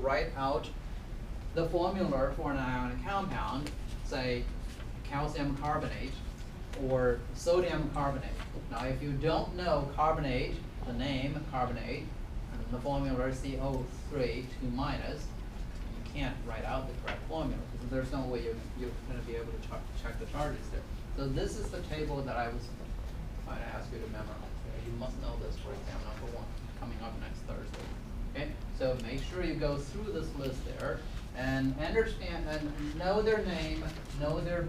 write out the formula for an ionic compound, say calcium carbonate or sodium carbonate. Now if you don't know carbonate, the name carbonate, and the formula is CO3 2-, you can't write out the correct formula because there's no way you're going to be able to check the charges there. So this is the table that I was trying to ask you to memorize. You must know this for exam number 1 coming up next Thursday. Okay, so make sure you go through this list there and understand and know their name, know their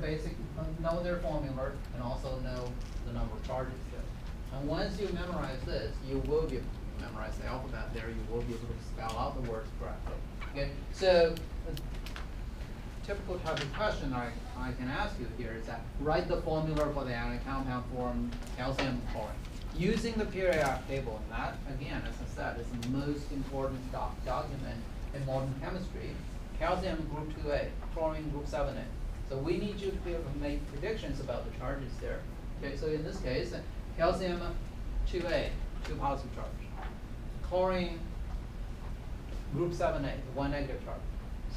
know their formula, and also know the number of charges there. And once you memorize this, you will be able to memorize the alphabet there. You will be able to spell out the words correctly. Okay, so typical type of question I can ask you here is that write the formula for the ionic compound form calcium and chlorine using the periodic table. And that, again, as I said, is the most important document in modern chemistry. Calcium group 2A, chlorine group 7A. So we need you to be able to make predictions about the charges there. Okay, so in this case, calcium 2A, 2 positive charge. Chlorine group 7A, 1 negative charge.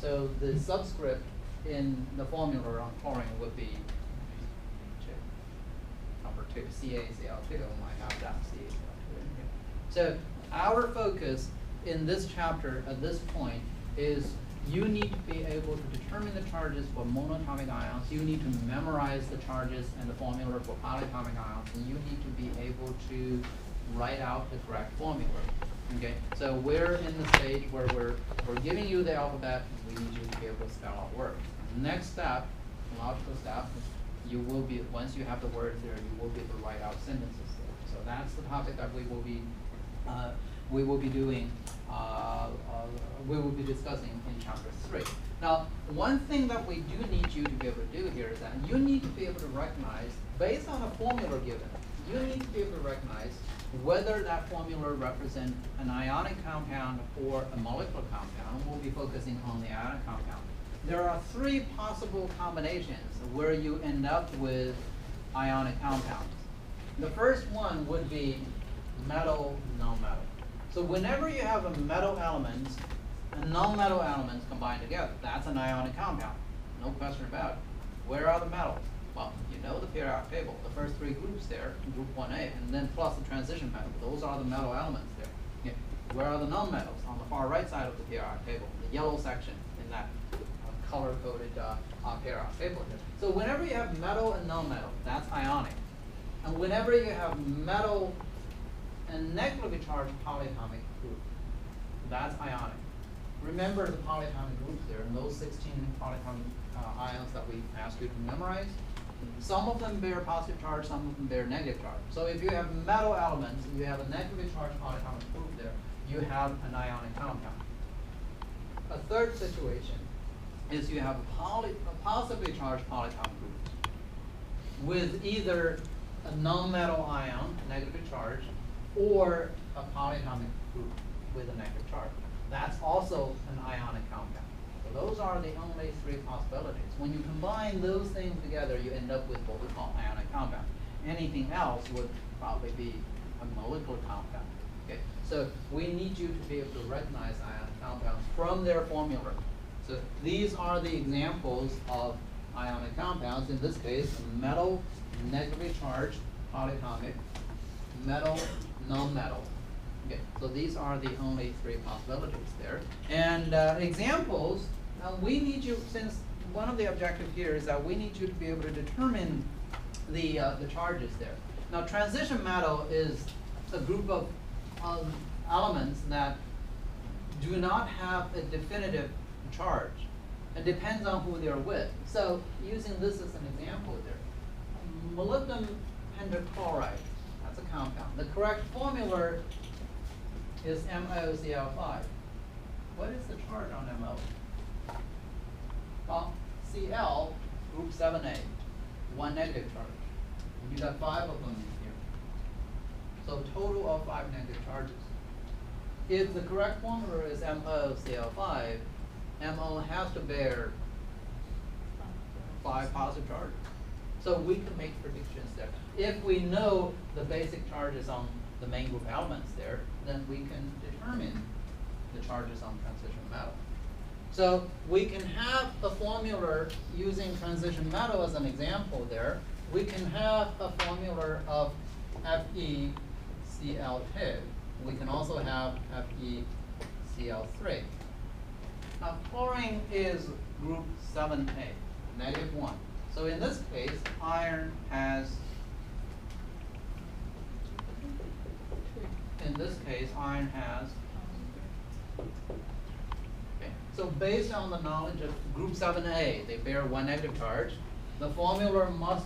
So the subscript in the formula on chlorine would be 2. Number 2, CaCl2, might have that CaCl2 in here. So our focus in this chapter at this point is you need to be able to determine the charges for monatomic ions. You need to memorize the charges and the formula for polyatomic ions, and you need to be able to write out the correct formula. Okay, so we're in the stage where we're giving you the alphabet, and we need you to be able to spell out words. Next step, logical step, you will be, once you have the words there, you will be able to write out sentences there. So that's the topic that we will be doing. We will be discussing in chapter 3. Now, one thing that we do need you to be able to do here is that you need to be able to recognize, based on a formula given, you need to be able to recognize whether that formula represents an ionic compound or a molecular compound. We'll be focusing on the ionic compound. There are 3 possible combinations where you end up with ionic compounds. The first one would be metal, non-metal. So whenever you have a metal elements and non-metal elements combined together, that's an ionic compound. No question about it. Where are the metals? Well, you know the periodic table. The first 3 groups there, group 1A, and then plus the transition metal. Those are the metal elements there. Okay. Where are the non-metals? On the far right side of the periodic table, the yellow section in that color-coded periodic table here. So whenever you have metal and non-metal, that's ionic. And whenever you have metal and negatively charged polyatomic group, that's ionic. Remember the polyatomic groups there, and those 16 polyatomic ions that we asked you to memorize. Some of them bear positive charge, some of them bear negative charge. So if you have metal elements and you have a negatively charged polyatomic group there, you have an ionic compound. A third situation is you have a positively charged polyatomic group with either a non-metal ion, negatively charged, or a polyatomic group with a negative charge. That's also an ionic compound. So those are the only 3 possibilities. When you combine those things together, you end up with what we call ionic compound. Anything else would probably be a molecular compound. Okay? So we need you to be able to recognize ionic compounds from their formula. So these are the examples of ionic compounds. In this case, metal, negatively charged, polyatomic, metal, non-metal. Okay, so these are the only 3 possibilities there. And examples, we need you, since one of the objectives here is that we need you to be able to determine the charges there. Now, transition metal is a group of elements that do not have a definitive charge. It depends on who they're with. So using this as an example there, molybdenum pentachloride, that's a compound. The correct formula is MoCl5. What is the charge on MO? Well, Cl, group 7A, 1 negative charge. And you got 5 of them in here. So total of 5 negative charges. If the correct formula is MoCl5, MO has to bear 5 positive charges. So we can make predictions there. If we know the basic charges on the main group elements there, then we can determine the charges on transition metal. So we can have a formula using transition metal as an example there. We can have a formula of FeCl2. We can also have FeCl3. Now chlorine is group 7A, -1. So in this case, iron has, okay. So based on the knowledge of group 7A, they bear 1 negative charge. The formula must